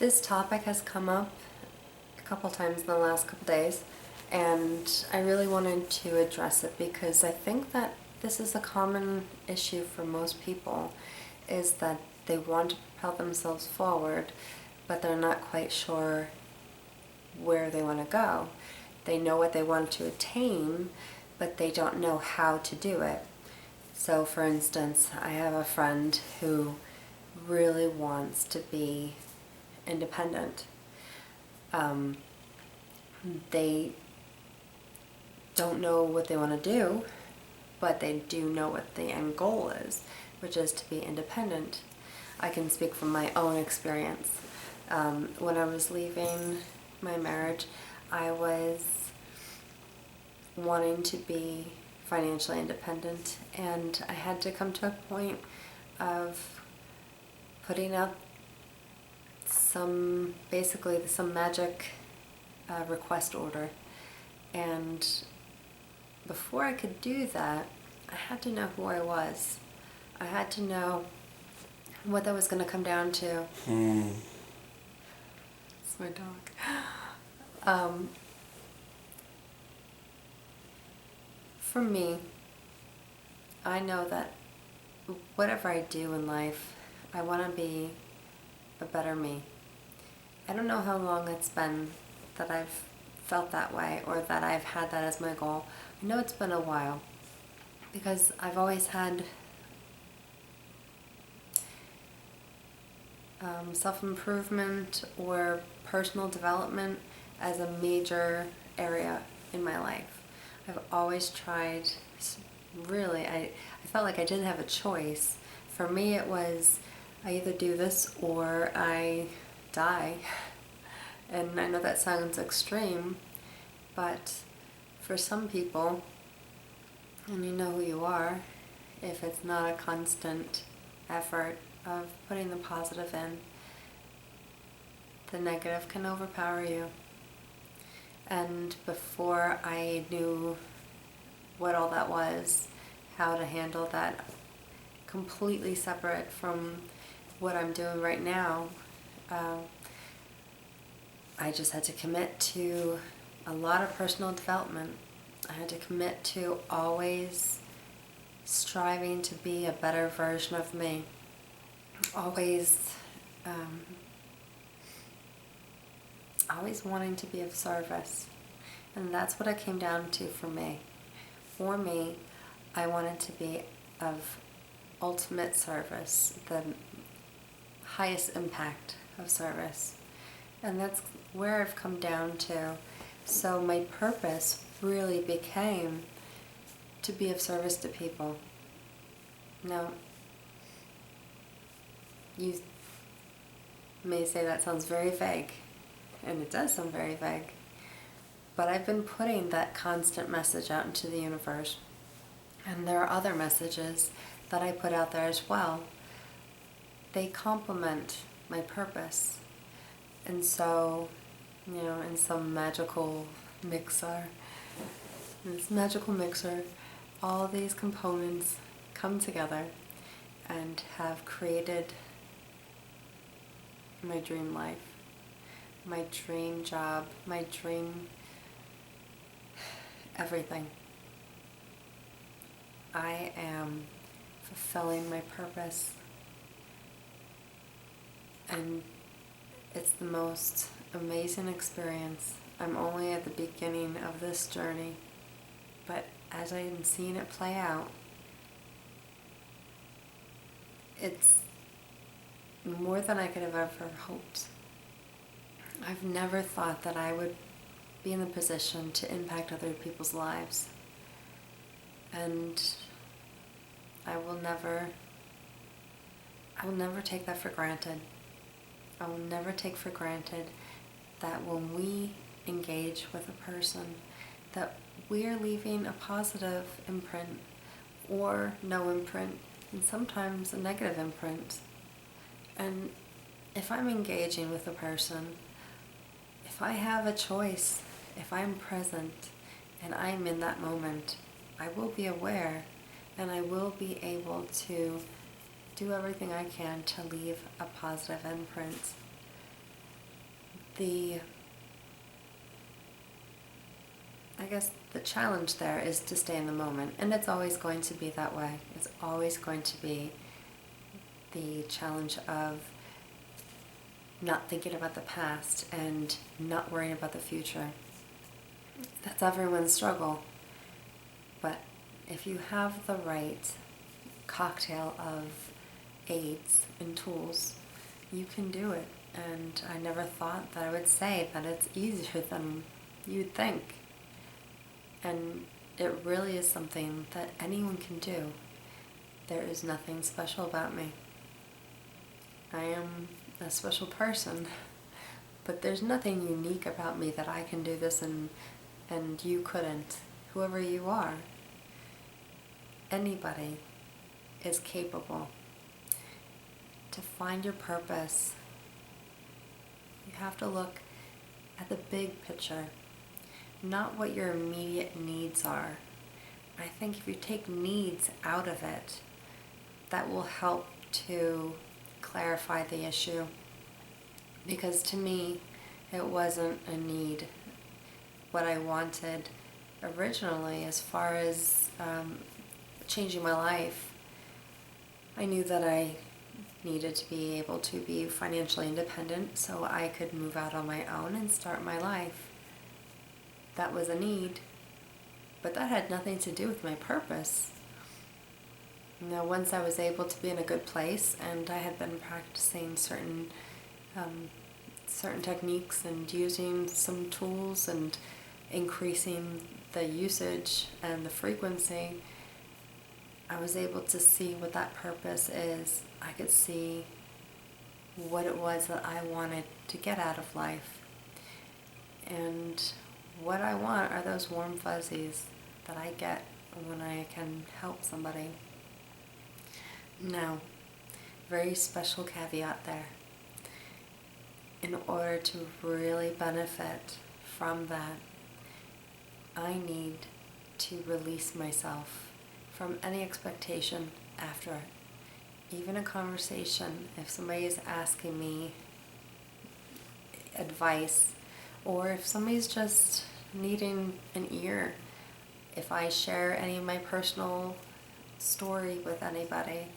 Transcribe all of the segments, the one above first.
This topic has come up a couple times in the last couple days, and I really wanted to address it because I think that this is a common issue for most people, is that they want to propel themselves forward, but they're not quite sure where they want to go. They know what they want to attain, but they don't know how to do it. So for instance, I have a friend who really wants to be independent. They don't know what they want to do, but they do know what the end goal is, which is to be independent. I can speak from my own experience. When I was leaving my marriage, I was wanting to be financially independent, and I had to come to a point of putting out some magic request order. And before I could do that, I had to know who I was. I had to know what that was going to come down to. It's my dog. For me, I know that whatever I do in life, I want to be a better me. I don't know how long it's been that I've felt that way or that I've had that as my goal. I know it's been a while because I've always had self-improvement or personal development as a major area in my life. I've always tried, really, I felt like I didn't have a choice. For me it was, I either do this or I die. And I know that sounds extreme, but for some people, and you know who you are, if it's not a constant effort of putting the positive in, the negative can overpower you. And before I knew what all that was, how to handle that, completely separate from what I'm doing right now, I just had to commit to a lot of personal development. I had to commit to always striving to be a better version of me. Always wanting to be of service. And that's what it came down to for me. For me, I wanted to be of ultimate service, the highest impact of service. And that's where I've come down to. So my purpose really became to be of service to people. Now, you may say that sounds very vague, and it does sound very vague, but I've been putting that constant message out into the universe. And there are other messages that I put out there as well. They complement my purpose. And so, in some magical mixer, all these components come together and have created my dream life, my dream job, my dream everything. I am fulfilling my purpose, and it's the most amazing experience. I'm only at the beginning of this journey, but as I'm seeing it play out, it's more than I could have ever hoped. I've never thought that I would be in the position to impact other people's lives. And I will never take that for granted. I will never take for granted that when we engage with a person, that we're leaving a positive imprint or no imprint, and sometimes a negative imprint. And if I'm engaging with a person, if I have a choice, if I'm present and I'm in that moment, I will be aware and I will be able to do everything I can to leave a positive imprint. I guess the challenge there is to stay in the moment, and it's always going to be that way. It's always going to be the challenge of not thinking about the past and not worrying about the future. That's everyone's struggle. But if you have the right cocktail of aids and tools, you can do it. And I never thought that I would say that it's easier than you'd think. And it really is something that anyone can do. There is nothing special about me. I am a special person, but there's nothing unique about me that I can do this and you couldn't, whoever you are. Anybody is capable. To find your purpose, you have to look at the big picture, not what your immediate needs are. I think if you take needs out of it, that will help to clarify the issue. Because to me, it wasn't a need. What I wanted originally, as far as changing my life, I knew that I needed to be able to be financially independent so I could move out on my own and start my life. That was a need, but that had nothing to do with my purpose. Now, once I was able to be in a good place and I had been practicing certain techniques and using some tools and increasing the usage and the frequency, I was able to see what that purpose is. I could see what it was that I wanted to get out of life. And what I want are those warm fuzzies that I get when I can help somebody. Now, very special caveat there. In order to really benefit from that, I need to release myself from any expectation after it. Even a conversation, if somebody is asking me advice, or if somebody's just needing an ear, if I share any of my personal story with anybody,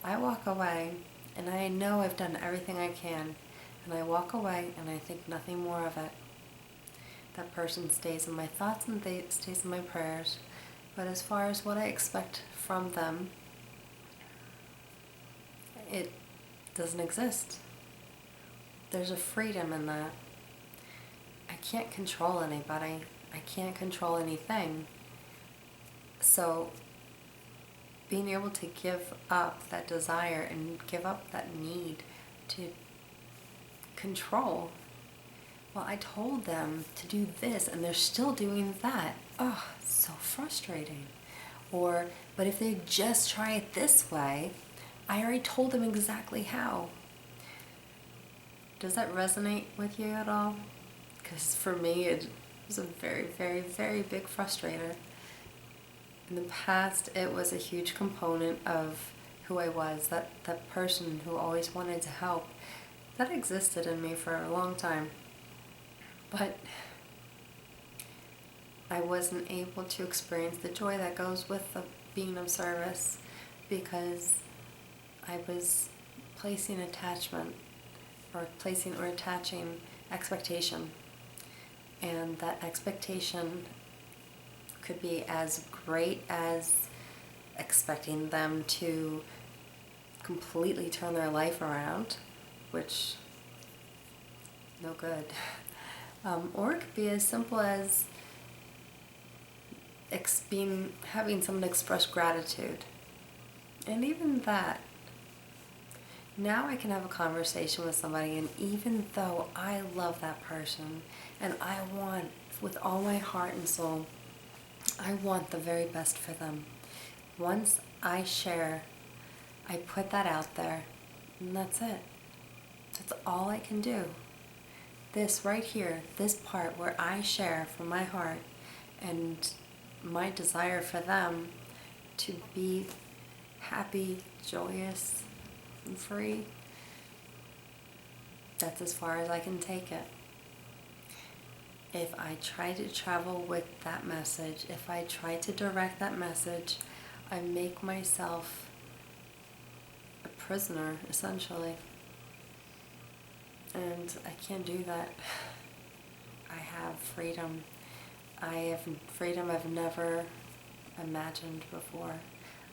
I walk away and I know I've done everything I can, and I walk away and I think nothing more of it. That person stays in my thoughts and stays in my prayers. But as far as what I expect from them, it doesn't exist. There's a freedom in that. I can't control anybody. I can't control anything. So being able to give up that desire and give up that need to control. Well, I told them to do this and they're still doing that. Oh, so frustrating. Or, but if they just try it this way, I already told them exactly how. Does that resonate with you at all? Because for me, it was a very, very, very big frustrator. In the past, it was a huge component of who I was, that person who always wanted to help. That existed in me for a long time. But I wasn't able to experience the joy that goes with the being of service because I was placing attachment or attaching expectation. And that expectation could be as great as expecting them to completely turn their life around, which no good. Or it could be as simple as having someone express gratitude. And even that, now I can have a conversation with somebody, and even though I love that person and I want, with all my heart and soul, I want the very best for them. Once I share, I put that out there, and that's it. That's all I can do. This right here, this part where I share from my heart and my desire for them to be happy, joyous, and free, that's as far as I can take it. if I try to travel with that message, if I try to direct that message, I make myself a prisoner, essentially. And I can't do that. I have freedom. I have freedom I've never imagined before.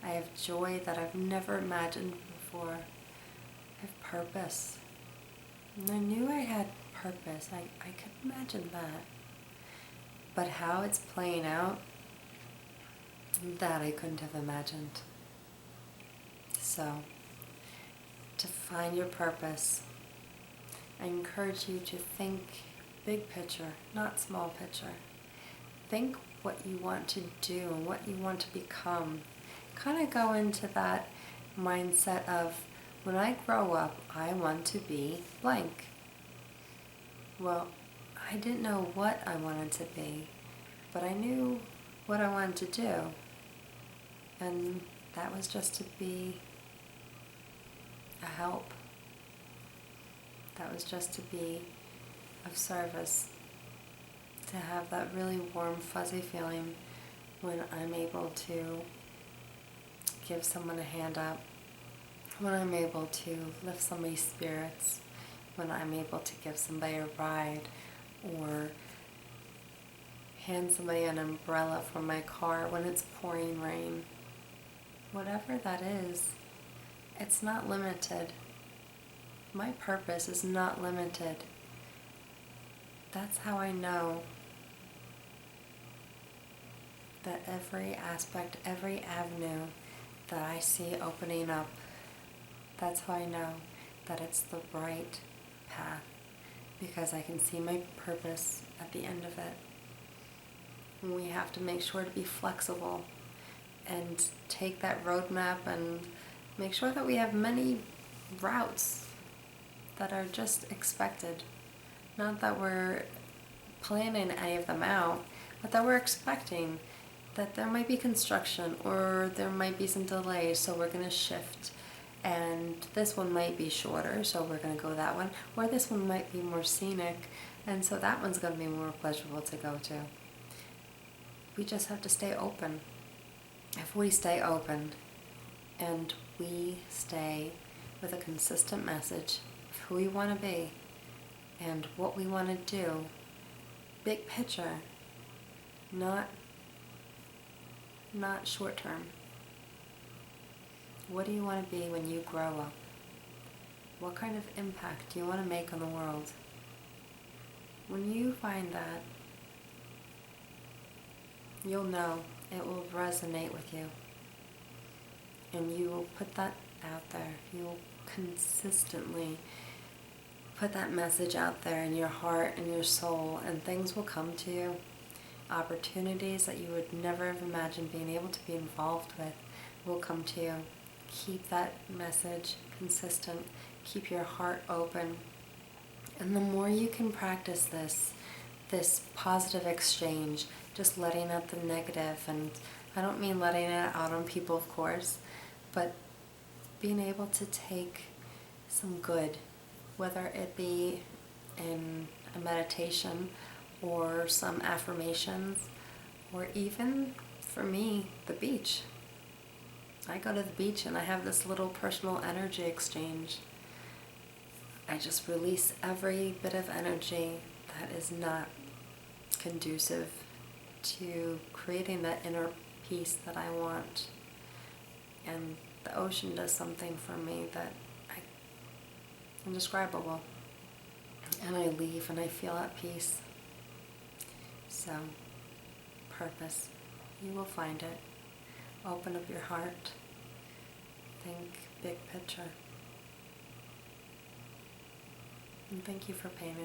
I have joy that I've never imagined before. I have purpose. And I knew I had purpose. I could imagine that. But how it's playing out, that I couldn't have imagined. So, to find your purpose, I encourage you to think big picture, not small picture. Think what you want to do and what you want to become. Kind of go into that mindset of, when I grow up, I want to be blank. Well, I didn't know what I wanted to be, but I knew what I wanted to do. And that was just to be a help. That was just to be of service. To have that really warm, fuzzy feeling when I'm able to give someone a hand up, when I'm able to lift somebody's spirits, when I'm able to give somebody a ride, or hand somebody an umbrella from my car when it's pouring rain. Whatever that is, it's not limited. My purpose is not limited. That's how I know that every aspect, every avenue that I see opening up, that's how I know that it's the right path, because I can see my purpose at the end of it. And we have to make sure to be flexible and take that roadmap and make sure that we have many routes that are just expected. Not that we're planning any of them out, but that we're expecting that there might be construction or there might be some delays, so we're going to shift. And this one might be shorter, so we're going to go that one. Or this one might be more scenic, and so that one's going to be more pleasurable to go to. We just have to stay open. If we stay open and we stay with a consistent message of who we want to be and what we want to do, big picture, not short term. What do you want to be when you grow up? What kind of impact do you want to make on the world? When you find that, you'll know it will resonate with you. And you will put that out there. You will consistently put that message out there in your heart and your soul, and things will come to you. Opportunities that you would never have imagined being able to be involved with will come to you. Keep that message consistent. Keep your heart open. And the more you can practice this positive exchange, just letting out the negative, and I don't mean letting it out on people, of course, but being able to take some good, whether it be in a meditation or some affirmations, or even, for me, the beach. I go to the beach and I have this little personal energy exchange. I just release every bit of energy that is not conducive to creating that inner peace that I want. And the ocean does something for me that indescribable. And I leave and I feel at peace. So, purpose, you will find it. Open up your heart. Think big picture. And thank you for paying